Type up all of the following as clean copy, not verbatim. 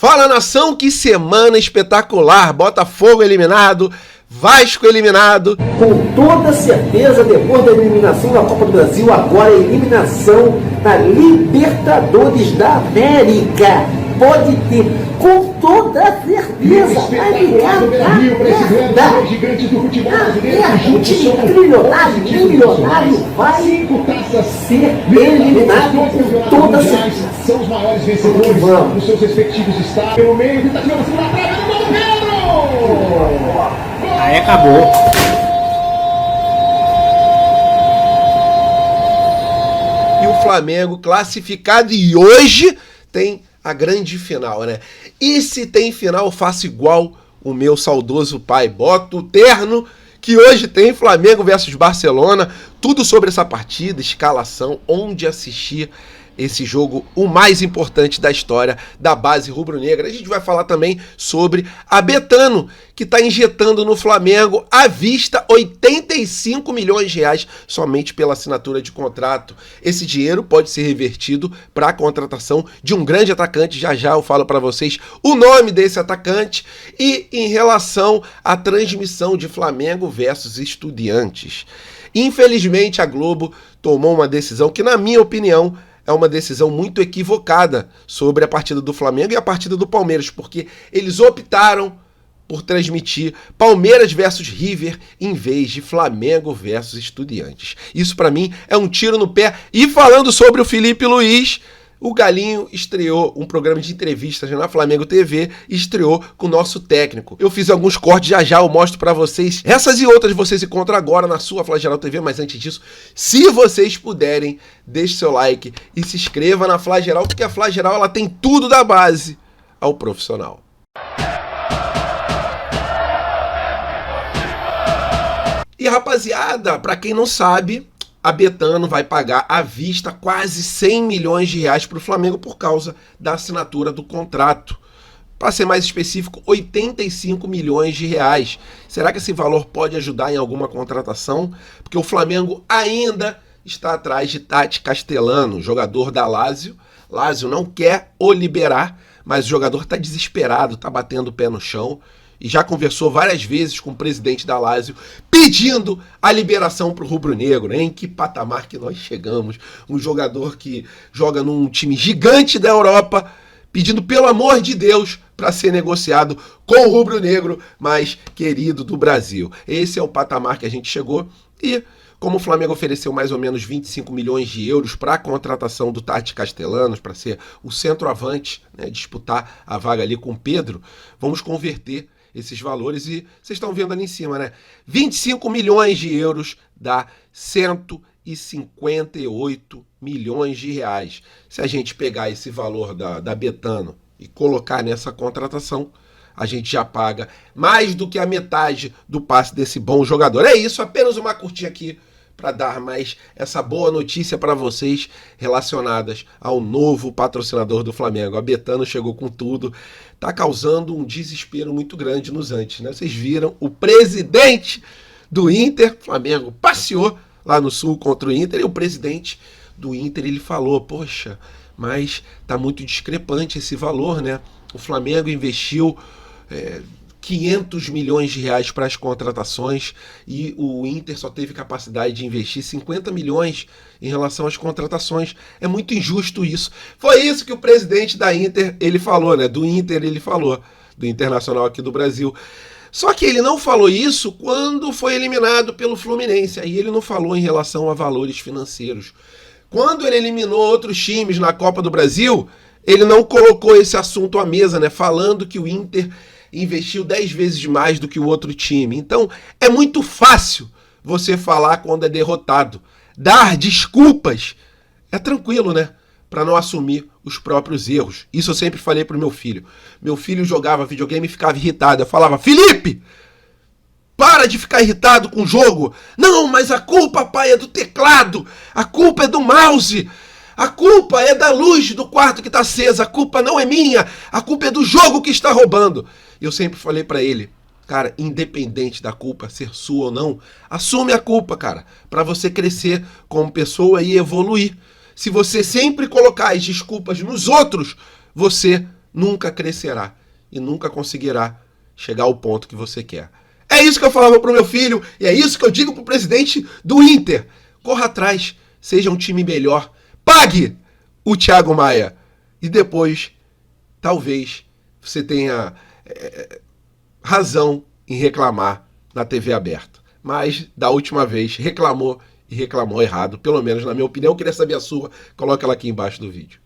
Fala, nação, que semana espetacular! Botafogo eliminado, Vasco eliminado. Com toda certeza, depois da eliminação da Copa do Brasil, agora a eliminação da Libertadores da América. Pode ter, com toda certeza, a um time trilionário vai ser eliminado com toda certeza. São os maiores vencedores nos seus respectivos estados. Pelo meio, tentativa na segunda trave, do Pedro! Aí acabou. E o Flamengo classificado, e hoje tem a grande final, né? E se tem final, eu faço igual o meu saudoso pai. Boto o terno que hoje tem Flamengo versus Barcelona. Tudo sobre essa partida, escalação, onde assistir esse jogo, o mais importante da história da base rubro-negra. A gente vai falar também sobre a Betano, que está injetando no Flamengo à vista 85 milhões de reais somente pela assinatura de contrato. Esse dinheiro pode ser revertido para a contratação de um grande atacante. Já já eu falo para vocês o nome desse atacante. E em relação à transmissão de Flamengo versus Estudiantes. Infelizmente a Globo tomou uma decisão que, na minha opinião, é uma decisão muito equivocada sobre a partida do Flamengo e a partida do Palmeiras, porque eles optaram por transmitir Palmeiras versus River em vez de Flamengo versus Estudiantes. Isso para mim é um tiro no pé. E falando sobre o Felipe Luiz, o Galinho estreou um programa de entrevistas na Flamengo TV e estreou com o nosso técnico. Eu fiz alguns cortes, já eu mostro pra vocês. Essas e outras vocês encontram agora na sua Flageral TV, mas antes disso, se vocês puderem, deixe seu like e se inscreva na Flageral, porque a Flageral ela tem tudo da base ao profissional. E rapaziada, pra quem não sabe, a Betano vai pagar à vista quase 100 milhões de reais para o Flamengo por causa da assinatura do contrato. Para ser mais específico, 85 milhões de reais. Será que esse valor pode ajudar em alguma contratação? Porque o Flamengo ainda está atrás de Tati Castellano, jogador da Lazio. Lazio não quer o liberar, mas o jogador está desesperado, está batendo o pé no chão. E já conversou várias vezes com o presidente da Lazio, pedindo a liberação para o rubro-negro, né? Em que patamar que nós chegamos? Um jogador que joga num time gigante da Europa, pedindo pelo amor de Deus para ser negociado com o rubro-negro mais querido do Brasil. Esse é o patamar que a gente chegou. E como o Flamengo ofereceu mais ou menos 25 milhões de euros para a contratação do Tati Castellanos, para ser o centroavante, né, disputar a vaga ali com o Pedro, vamos converter esses valores e vocês estão vendo ali em cima, né? 25 milhões de euros dá 158 milhões de reais. Se a gente pegar esse valor da Betano e colocar nessa contratação, a gente já paga mais do que a metade do passe desse bom jogador. É isso, apenas uma curtinha aqui para dar mais essa boa notícia para vocês relacionadas ao novo patrocinador do Flamengo. A Betano chegou com tudo, tá causando um desespero muito grande nos antes, né? Vocês viram o presidente do Inter, Flamengo, passeou lá no Sul contra o Inter, e o presidente do Inter, ele falou, poxa, mas tá muito discrepante esse valor, né? O Flamengo investiu 500 milhões de reais para as contratações e o Inter só teve capacidade de investir 50 milhões em relação às contratações. É muito injusto isso. Foi isso que o presidente da Inter, ele falou, né? Do Inter ele falou, do Internacional aqui do Brasil. Só que ele não falou isso quando foi eliminado pelo Fluminense. Aí ele não falou em relação a valores financeiros. Quando ele eliminou outros times na Copa do Brasil, ele não colocou esse assunto à mesa, né? Falando que o Inter investiu 10 vezes mais do que o outro time. Então, é muito fácil você falar quando é derrotado. Dar desculpas é tranquilo, né? Para não assumir os próprios erros. Isso eu sempre falei pro meu filho. Meu filho jogava videogame e ficava irritado. Eu falava, Felipe, para de ficar irritado com o jogo. Não, mas a culpa, pai, é do teclado. A culpa é do mouse. A culpa é da luz do quarto que está acesa. A culpa não é minha. A culpa é do jogo que está roubando. Eu sempre falei para ele, cara, independente da culpa ser sua ou não, assume a culpa, cara, para você crescer como pessoa e evoluir. Se você sempre colocar as desculpas nos outros, você nunca crescerá e nunca conseguirá chegar ao ponto que você quer. É isso que eu falava pro meu filho e é isso que eu digo pro presidente do Inter. Corra atrás, seja um time melhor, pague o Thiago Maia e depois, talvez, você tenha razão em reclamar na TV aberta. Mas, da última vez, reclamou e reclamou errado, pelo menos na minha opinião. Eu queria saber a sua, coloca ela aqui embaixo do vídeo.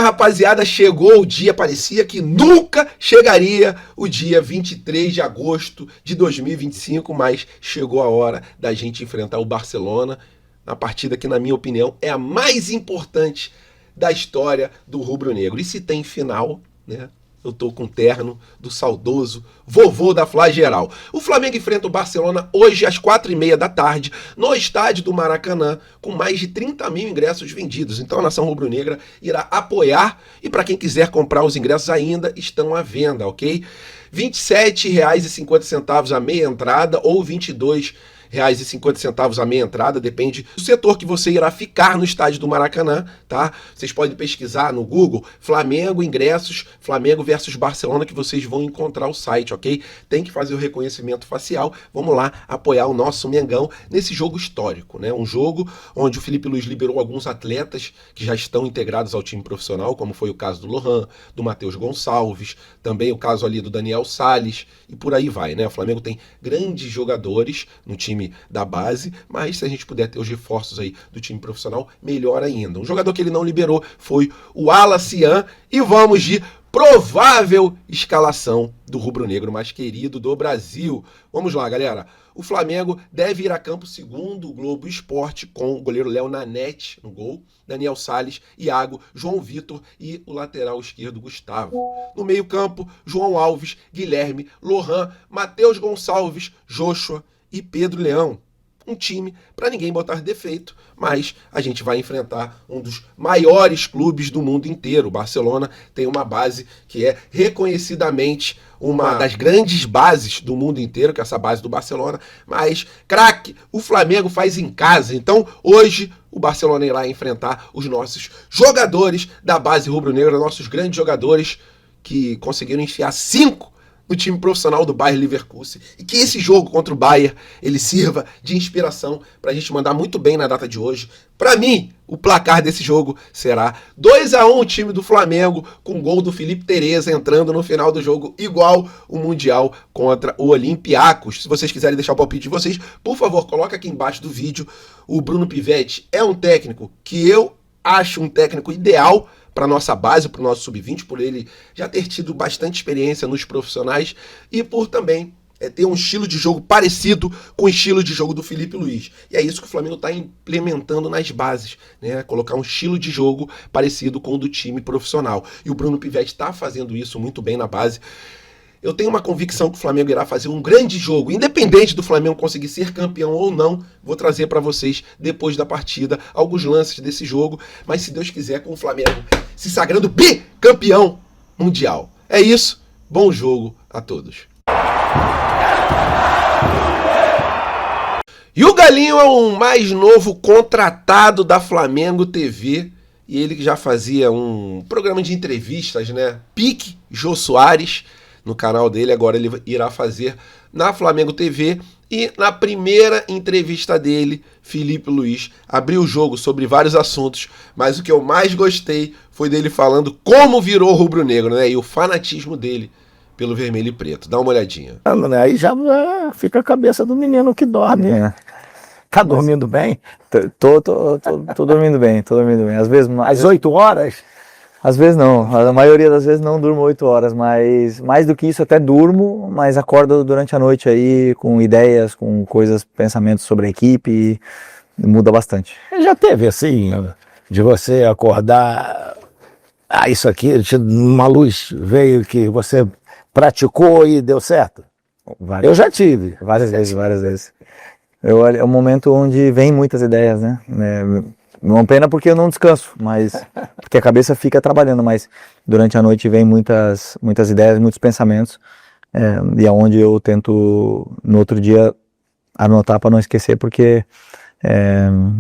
Rapaziada, chegou o dia, parecia que nunca chegaria o dia 23 de agosto de 2025, mas chegou a hora da gente enfrentar o Barcelona, na partida que, na minha opinião, é a mais importante da história do rubro-negro. E se tem final, né? Eu tô com o terno do saudoso vovô da Flageral. O Flamengo enfrenta o Barcelona hoje às 4h30 da tarde no estádio do Maracanã, com mais de 30 mil ingressos vendidos. Então a nação rubro-negra irá apoiar e para quem quiser comprar os ingressos ainda estão à venda, ok? R$ 27,50 a meia entrada ou R$ 22,50 a meia entrada, depende do setor que você irá ficar no estádio do Maracanã, tá? Vocês podem pesquisar no Google Flamengo ingressos, Flamengo versus Barcelona, que vocês vão encontrar o site, ok? Tem que fazer o reconhecimento facial, vamos lá apoiar o nosso Mengão nesse jogo histórico, né? Um jogo onde o Felipe Luiz liberou alguns atletas que já estão integrados ao time profissional, como foi o caso do Lohan, do Matheus Gonçalves, também o caso ali do Daniel Salles, e por aí vai, né? O Flamengo tem grandes jogadores no time da base, mas se a gente puder ter os reforços aí do time profissional, melhor ainda. Um jogador que ele não liberou foi o Alacian, e vamos de provável escalação do rubro-negro mais querido do Brasil. Vamos lá, galera. O Flamengo deve ir a campo segundo o Globo Esporte, com o goleiro Léo Nanete no gol, Daniel Salles, Iago, João Vitor e o lateral esquerdo Gustavo. No meio-campo, João Alves, Guilherme, Lohan, Matheus Gonçalves, Joshua e Pedro Leão. Um time para ninguém botar defeito, mas a gente vai enfrentar um dos maiores clubes do mundo inteiro. O Barcelona tem uma base que é reconhecidamente uma das grandes bases do mundo inteiro, que é essa base do Barcelona, mas, craque, o Flamengo faz em casa. Então, hoje, o Barcelona irá enfrentar os nossos jogadores da base rubro-negra, nossos grandes jogadores que conseguiram enfiar 5 no time profissional do Bayer Leverkusen, e que esse jogo contra o Bayer ele sirva de inspiração para a gente mandar muito bem na data de hoje. Para mim, o placar desse jogo será 2-1 o time do Flamengo, com gol do Felipe Tereza entrando no final do jogo, igual o Mundial contra o Olympiacos. Se vocês quiserem deixar o palpite de vocês, por favor, coloca aqui embaixo do vídeo. O Bruno Pivetti é um técnico que eu acho um técnico ideal para nossa base, para o nosso sub-20, por ele já ter tido bastante experiência nos profissionais e por também ter um estilo de jogo parecido com o estilo de jogo do Felipe Luiz. E é isso que o Flamengo está implementando nas bases, né? Colocar um estilo de jogo parecido com o do time profissional. E o Bruno Pivetti está fazendo isso muito bem na base. Eu tenho uma convicção que o Flamengo irá fazer um grande jogo, independente do Flamengo conseguir ser campeão ou não. Vou trazer para vocês, depois da partida, alguns lances desse jogo, mas se Deus quiser, com o Flamengo se sagrando bicampeão mundial. É isso, bom jogo a todos. E o Galinho é o mais novo contratado da Flamengo TV, e ele que já fazia um programa de entrevistas, né? Pique Jô Soares, no canal dele, agora ele irá fazer na Flamengo TV. E na primeira entrevista dele, Felipe Luiz abriu o jogo sobre vários assuntos, mas o que eu mais gostei foi dele falando como virou rubro-negro, né? E o fanatismo dele pelo vermelho e preto. Dá uma olhadinha. Aí já fica a cabeça do menino que dorme. Tá dormindo bem? Tô dormindo bem, tô dormindo bem. Às vezes, às 8 horas... Às vezes não, a maioria das vezes não durmo 8 horas, mas mais do que isso até durmo, mas acordo durante a noite aí com ideias, com coisas, pensamentos sobre a equipe e muda bastante. Já teve assim, de você acordar, isso aqui, uma luz veio que você praticou e deu certo? Eu já tive. Várias vezes. É um momento onde vem muitas ideias, né? Uma pena porque eu não descanso, mas porque a cabeça fica trabalhando, mas durante a noite vem muitas ideias, muitos pensamentos, e é onde eu tento no outro dia anotar para não esquecer, porque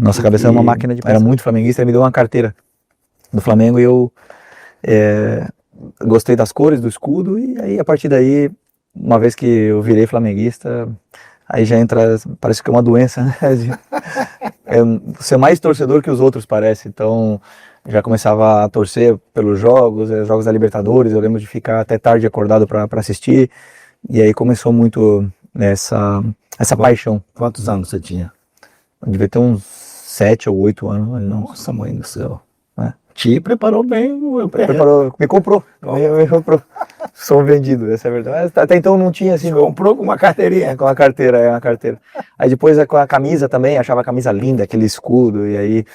Nossa cabeça era uma máquina de pensar. Era muito flamenguista, ele me deu uma carteira do Flamengo e eu gostei das cores do escudo, e aí a partir daí, uma vez que eu virei flamenguista, aí já entra, parece que é uma doença, né? Ser mais torcedor que os outros, parece. Então já começava a torcer pelos jogos da Libertadores. Eu lembro de ficar até tarde acordado para assistir, e aí começou muito essa paixão. Quantos anos você tinha? Eu devia ter uns 7 ou 8 anos. Nossa, mãe do céu. Te preparou bem, me comprou. Me comprou. Sou vendido, essa é a verdade. Mas até então não tinha assim. Comprou com uma carteirinha. Com uma carteira. Aí depois com a camisa também, achava a camisa linda, aquele escudo, e aí.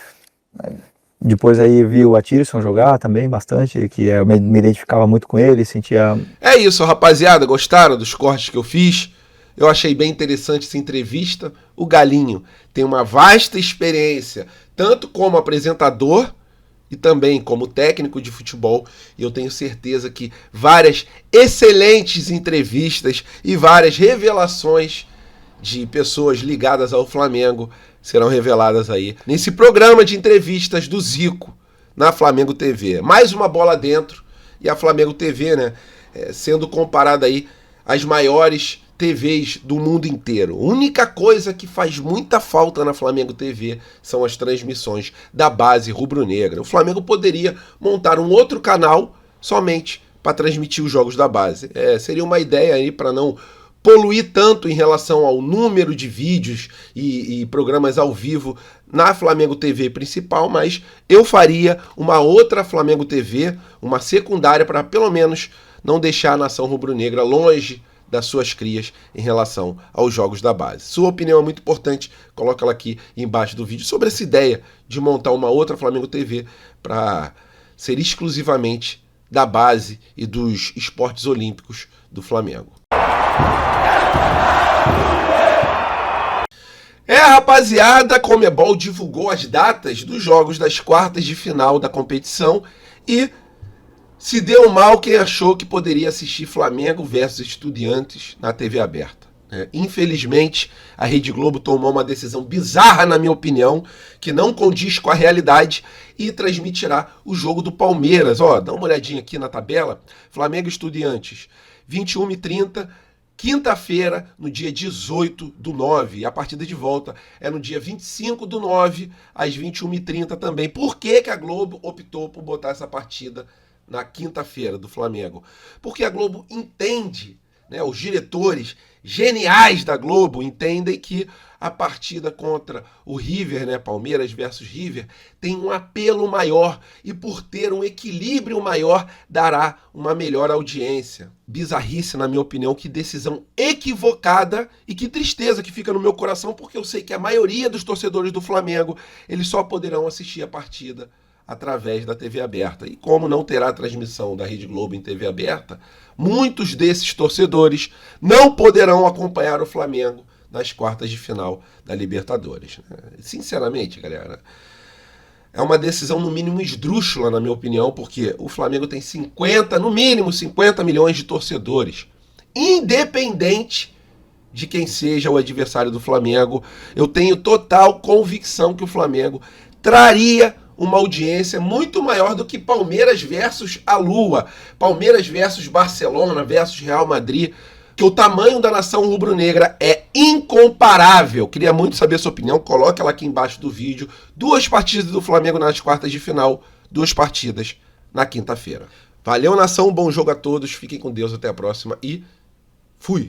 Depois aí vi o Atirson jogar também bastante, que eu me identificava muito com ele, sentia... É isso, rapaziada, gostaram dos cortes que eu fiz? Eu achei bem interessante essa entrevista. O Galinho tem uma vasta experiência, tanto como apresentador e também como técnico de futebol, e eu tenho certeza que várias excelentes entrevistas e várias revelações de pessoas ligadas ao Flamengo serão reveladas aí nesse programa de entrevistas do Zico na Flamengo TV. Mais uma bola dentro, e a Flamengo TV, né, sendo comparada aí às maiores TVs do mundo inteiro. A única coisa que faz muita falta na Flamengo TV são as transmissões da base rubro-negra. O Flamengo poderia montar um outro canal somente para transmitir os jogos da base. Seria uma ideia aí para não poluir tanto em relação ao número de vídeos e programas ao vivo na Flamengo TV principal, mas eu faria uma outra Flamengo TV, uma secundária, para pelo menos não deixar a nação rubro-negra longe das suas crias em relação aos jogos da base. Sua opinião é muito importante, coloca ela aqui embaixo do vídeo sobre essa ideia de montar uma outra Flamengo TV para ser exclusivamente da base e dos esportes olímpicos do Flamengo. Rapaziada, a Conmebol divulgou as datas dos jogos das quartas de final da competição e se deu mal quem achou que poderia assistir Flamengo versus Estudiantes na TV aberta. Infelizmente, a Rede Globo tomou uma decisão bizarra, na minha opinião, que não condiz com a realidade, e transmitirá o jogo do Palmeiras. Dá uma olhadinha aqui na tabela. Flamengo e Estudiantes, 21h30, quinta-feira, no dia 18/9. E a partida de volta é no dia 25/9, às 21h30 também. Por que a Globo optou por botar essa partida na quinta-feira do Flamengo? Porque a Globo entende, né, os diretores geniais da Globo entendem que a partida contra o River, né, Palmeiras versus River, tem um apelo maior e, por ter um equilíbrio maior, dará uma melhor audiência. Bizarrice, na minha opinião, que decisão equivocada, e que tristeza que fica no meu coração, porque eu sei que a maioria dos torcedores do Flamengo, eles só poderão assistir a partida através da TV aberta. E como não terá transmissão da Rede Globo em TV aberta, muitos desses torcedores não poderão acompanhar o Flamengo nas quartas de final da Libertadores. Sinceramente, galera, é uma decisão no mínimo esdrúxula, na minha opinião, porque o Flamengo tem no mínimo 50 milhões de torcedores. Independente de quem seja o adversário do Flamengo, eu tenho total convicção que o Flamengo traria uma audiência muito maior do que Palmeiras versus a Lua, Palmeiras versus Barcelona versus Real Madrid, que o tamanho da nação rubro-negra é incomparável. Queria muito saber a sua opinião, coloque ela aqui embaixo do vídeo. 2 partidas do Flamengo nas quartas de final, 2 partidas na quinta-feira. Valeu, nação, bom jogo a todos, fiquem com Deus, até a próxima e fui!